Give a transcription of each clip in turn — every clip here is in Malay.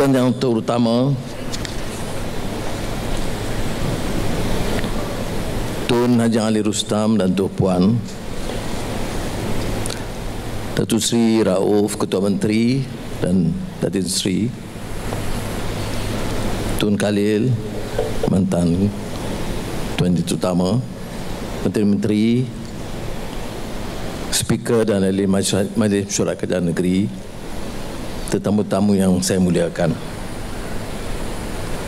Dan yang terutama, Tun Haji Ali Rustam dan Tuan Puan, Datuk Seri Rauf, Ketua Menteri, dan Datin Seri, Tun Khalil, mantan Tuan Di Utama, Menteri-Menteri, Speaker dan ahli Majlis Mesyuarat Kerajaan Negeri, tetamu-tamu yang saya muliakan.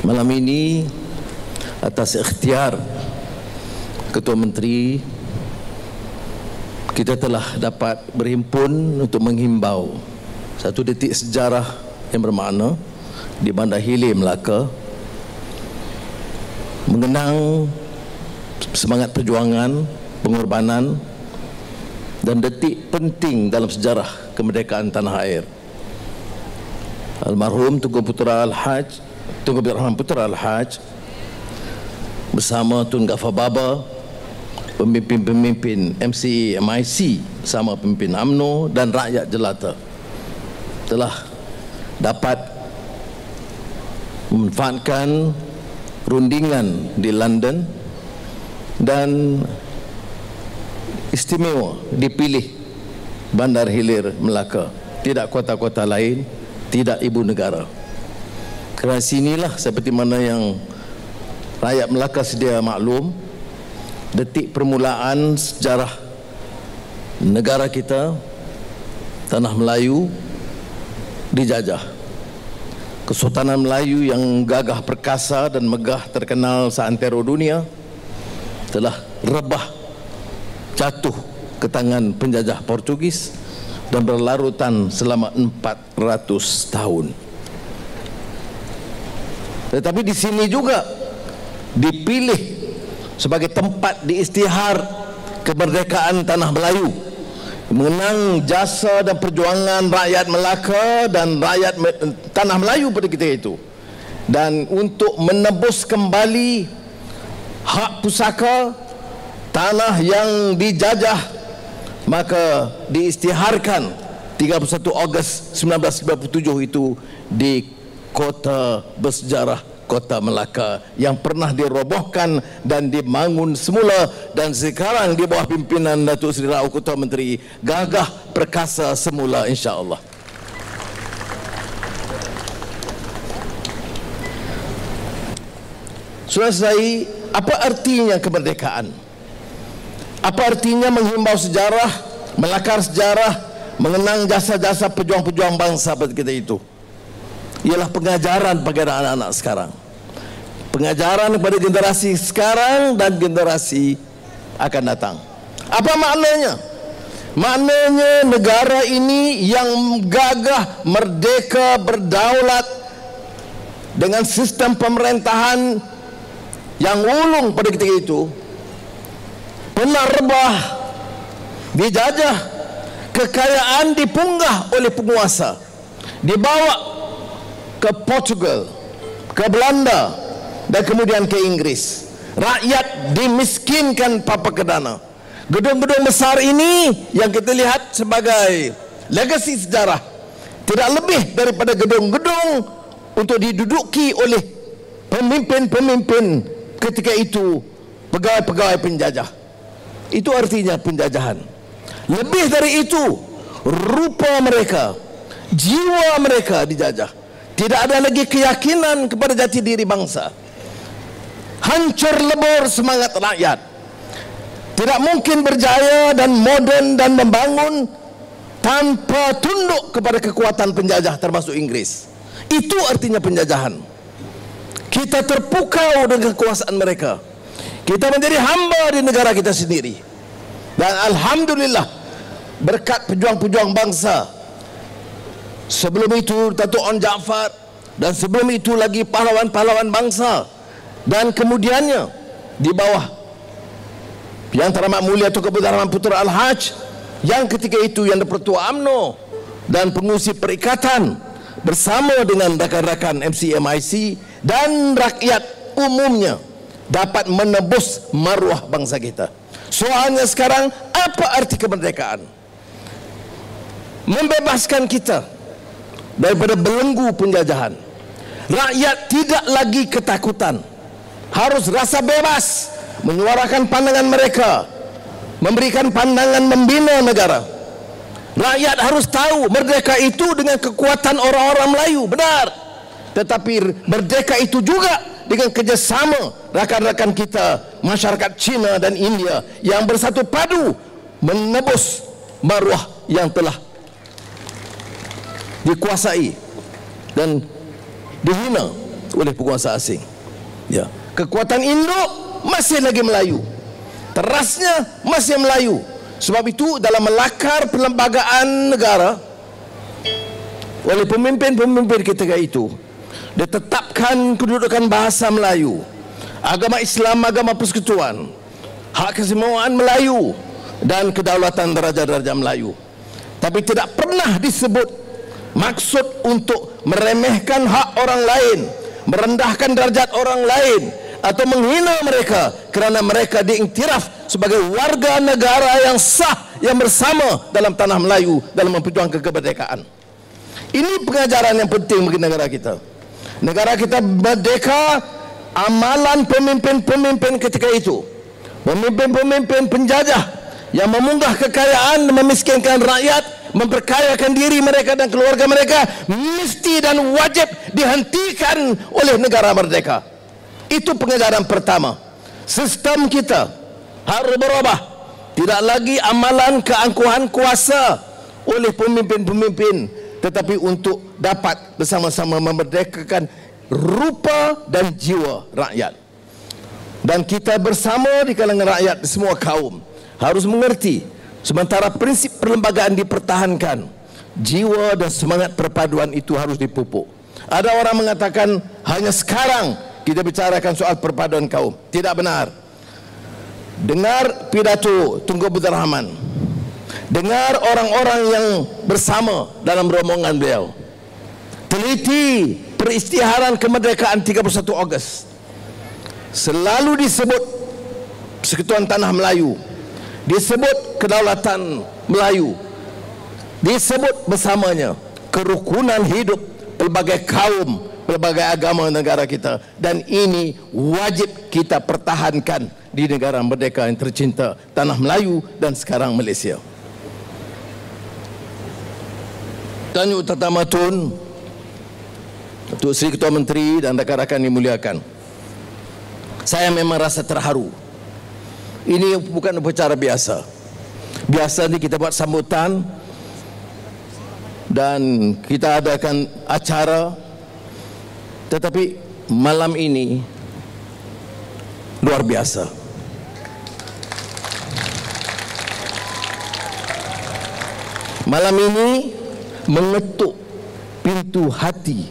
Malam ini, atas ikhtiar Ketua Menteri, kita telah dapat berhimpun untuk menghimbau satu detik sejarah yang bermakna di Bandar Hilir, Melaka, mengenang semangat perjuangan, pengorbanan dan detik penting dalam sejarah kemerdekaan tanah air. Almarhum Tunku Putra Al-Haj, Tunku Abdul Rahman Putra Al-Haj, bersama Tun Ghaffar Baba, pemimpin-pemimpin MCA, MIC, bersama pemimpin UMNO dan rakyat jelata, telah dapat memanfaatkan rundingan di London dan istimewa dipilih Bandar Hilir, Melaka, tidak kota-kota lain, tidak ibu negara. Kerana sinilah seperti mana yang rakyat Melaka sedia maklum, detik permulaan sejarah negara kita, tanah Melayu dijajah. Kesultanan Melayu yang gagah perkasa dan megah terkenal seantero dunia telah rebah, jatuh ke tangan penjajah Portugis dan berlarutan selama 400 tahun. Tetapi di sini juga dipilih sebagai tempat diisytihar kemerdekaan tanah Melayu, mengenang jasa dan perjuangan rakyat Melaka dan rakyat tanah Melayu pada ketika itu, dan untuk menebus kembali hak pusaka tanah yang dijajah, maka diisytiharkan 31 Ogos 1997 itu di kota bersejarah Kota Melaka yang pernah dirobohkan dan dibangun semula, dan sekarang di bawah pimpinan Datuk Seri Rauf Ketua Menteri gagah perkasa semula, insya-Allah. Saudara-saudari, apa artinya kemerdekaan? Apa artinya menghimbau sejarah, melakar sejarah, mengenang jasa-jasa pejuang-pejuang bangsa pada kita itu? Ialah pengajaran kepada anak-anak sekarang, pengajaran kepada generasi sekarang dan generasi akan datang. Apa maknanya? Maknanya negara ini yang gagah, merdeka, berdaulat dengan sistem pemerintahan yang ulung pada ketika itu, pernah rebah, dijajah, kekayaan dipunggah oleh penguasa, dibawa ke Portugal, ke Belanda, dan kemudian ke Inggris. Rakyat dimiskinkan papa kedana. Gedung-gedung besar ini yang kita lihat sebagai legasi sejarah tidak lebih daripada gedung-gedung untuk diduduki oleh pemimpin-pemimpin ketika itu, pegawai-pegawai penjajah. Itu artinya penjajahan. Lebih dari itu, rupa mereka, jiwa mereka dijajah. Tidak ada lagi keyakinan kepada jati diri bangsa. Hancur lebur semangat rakyat. Tidak mungkin berjaya dan moden dan membangun tanpa tunduk kepada kekuatan penjajah, termasuk Inggris. Itu artinya penjajahan. Kita terpukau dengan kekuasaan mereka. Kita menjadi hamba di negara kita sendiri. Dan alhamdulillah, berkat pejuang-pejuang bangsa, sebelum itu Datuk On Jaafar, dan sebelum itu lagi pahlawan-pahlawan bangsa, dan kemudiannya di bawah Yang Teramat Mulia Tunku Abdul Rahman Putra Al-Haj, yang ketika itu yang Pertua UMNO dan pengurusi perikatan bersama dengan rakan-rakan MCMIC dan rakyat umumnya dapat menebus maruah bangsa kita. Soalnya sekarang, apa arti kemerdekaan? Membebaskan kita daripada belenggu penjajahan, Rakyat tidak lagi ketakutan, harus rasa bebas menyuarakan pandangan mereka, memberikan pandangan membina negara. Rakyat harus tahu merdeka itu dengan kekuatan orang-orang Melayu, benar. Tetapi merdeka itu juga dengan kerjasama rakan-rakan kita, masyarakat Cina dan India yang bersatu padu menebus maruah yang telah dikuasai dan dihina oleh penguasa asing. Ya, kekuatan Indo masih lagi Melayu, terasnya masih Melayu. Sebab itu dalam melakar perlembagaan negara oleh pemimpin-pemimpin ketika itu, ditetapkan kedudukan bahasa Melayu, agama Islam, agama persekutuan, hak kesemuaan Melayu dan kedaulatan daraja-daraja Melayu. Tapi tidak pernah disebut maksud untuk meremehkan hak orang lain, merendahkan derajat orang lain, atau menghina mereka kerana mereka diiktiraf sebagai warga negara yang sah yang bersama dalam tanah Melayu dalam memperjuangkan kemerdekaan. Ini pengajaran yang penting bagi negara kita. Negara kita merdeka, amalan pemimpin-pemimpin ketika itu, pemimpin-pemimpin penjajah yang memunggah kekayaan, memiskinkan rakyat, memperkayakan diri mereka dan keluarga mereka, mesti dan wajib dihentikan oleh negara merdeka. Itu pengajaran pertama. Sistem kita harus berubah. Tidak lagi amalan keangkuhan kuasa oleh pemimpin-pemimpin, tetapi untuk dapat bersama-sama memerdekakan rupa dan jiwa rakyat. Dan kita bersama di kalangan rakyat semua kaum harus mengerti, sementara prinsip perlembagaan dipertahankan, jiwa dan semangat perpaduan itu harus dipupuk. Ada orang mengatakan hanya sekarang kita bicarakan soal perpaduan kaum. Tidak benar. Dengar pidato Tunku Abdul Rahman, dengar orang-orang yang bersama dalam rombongan beliau, teliti peristiharan kemerdekaan 31 Ogos. Selalu disebut Persekutuan Tanah Melayu, disebut kedaulatan Melayu, disebut bersamanya kerukunan hidup pelbagai kaum, pelbagai agama negara kita. Dan ini wajib kita pertahankan di negara merdeka yang tercinta Tanah Melayu dan sekarang Malaysia. Tanya Tatamatun untuk Sri Ketua Menteri dan rakan-rakan dimuliakan, saya memang rasa terharu. Ini bukan upacara biasa. Biasa ni kita buat sambutan dan kita adakan acara, tetapi malam ini luar biasa. Malam ini mengetuk pintu hati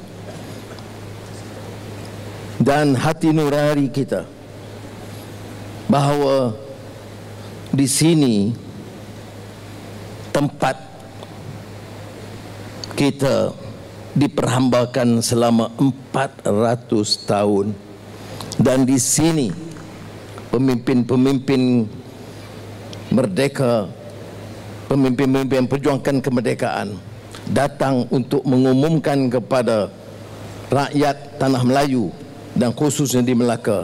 dan hati nurani kita, bahawa di sini tempat kita diperhambakan selama 400 tahun, dan di sini pemimpin-pemimpin merdeka, pemimpin-pemimpin perjuangkan kemerdekaan datang untuk mengumumkan kepada rakyat Tanah Melayu dan khususnya di Melaka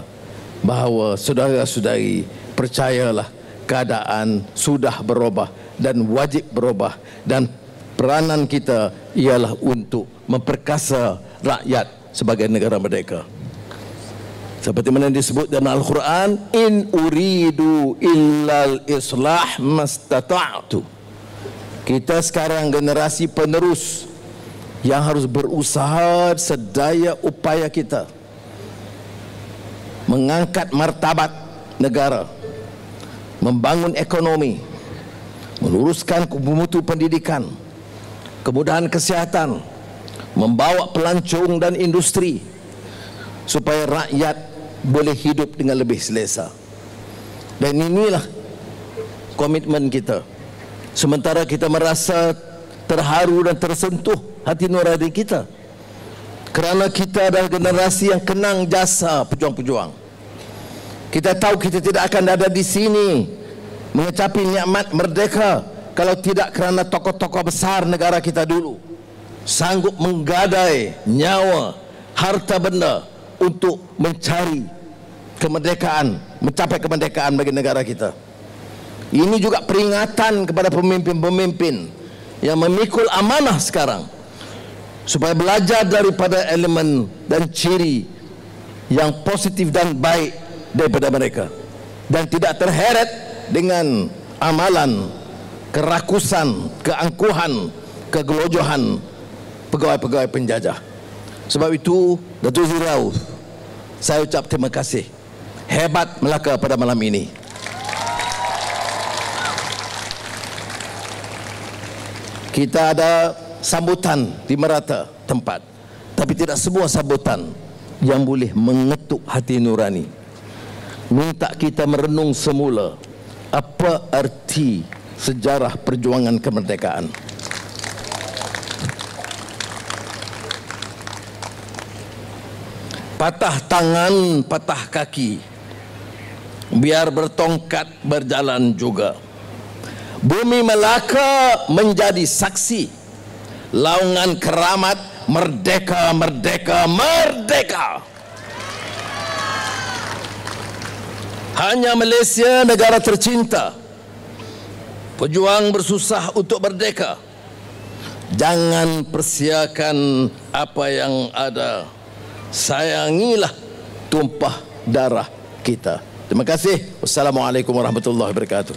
bahawa saudara-saudari, percayalah, keadaan sudah berubah dan wajib berubah, dan peranan kita ialah untuk memperkasa rakyat sebagai negara merdeka. Seperti mana disebut dalam Al-Quran, in uridu illal islah mastata'tu. Kita sekarang generasi penerus yang harus berusaha sedaya upaya kita mengangkat martabat negara, membangun ekonomi, meluruskan mutu pendidikan, kemudahan kesihatan, membawa pelancong dan industri supaya rakyat boleh hidup dengan lebih selesa. Dan inilah komitmen kita. Sementara kita merasa terharu dan tersentuh hati nurani kita kerana kita adalah generasi yang kenang jasa pejuang-pejuang. Kita tahu kita tidak akan ada di sini mengecapi nikmat merdeka kalau tidak kerana tokoh-tokoh besar negara kita dulu sanggup menggadai nyawa, harta benda untuk mencari kemerdekaan, mencapai kemerdekaan bagi negara kita. Ini juga peringatan kepada pemimpin-pemimpin yang memikul amanah sekarang, supaya belajar daripada elemen dan ciri yang positif dan baik daripada mereka, dan tidak terheret dengan amalan, kerakusan, keangkuhan, kegelojohan pegawai-pegawai penjajah. Sebab itu, Datuk Seri Rauf, saya ucap terima kasih. Hebat Melaka pada malam ini. Kita ada sambutan di merata tempat, tapi tidak semua sambutan yang boleh mengetuk hati nurani. Minta kita merenung semula apa arti sejarah perjuangan kemerdekaan. Patah tangan, patah kaki, biar bertongkat berjalan juga. Bumi Melaka menjadi saksi laungan keramat merdeka, merdeka, merdeka. Hanya Malaysia, negara tercinta, pejuang bersusah untuk merdeka. Jangan persiakan apa yang ada. Sayangilah tumpah darah kita. Terima kasih. Wassalamualaikum warahmatullahi wabarakatuh.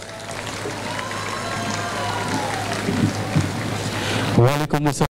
Waalaikumsalam.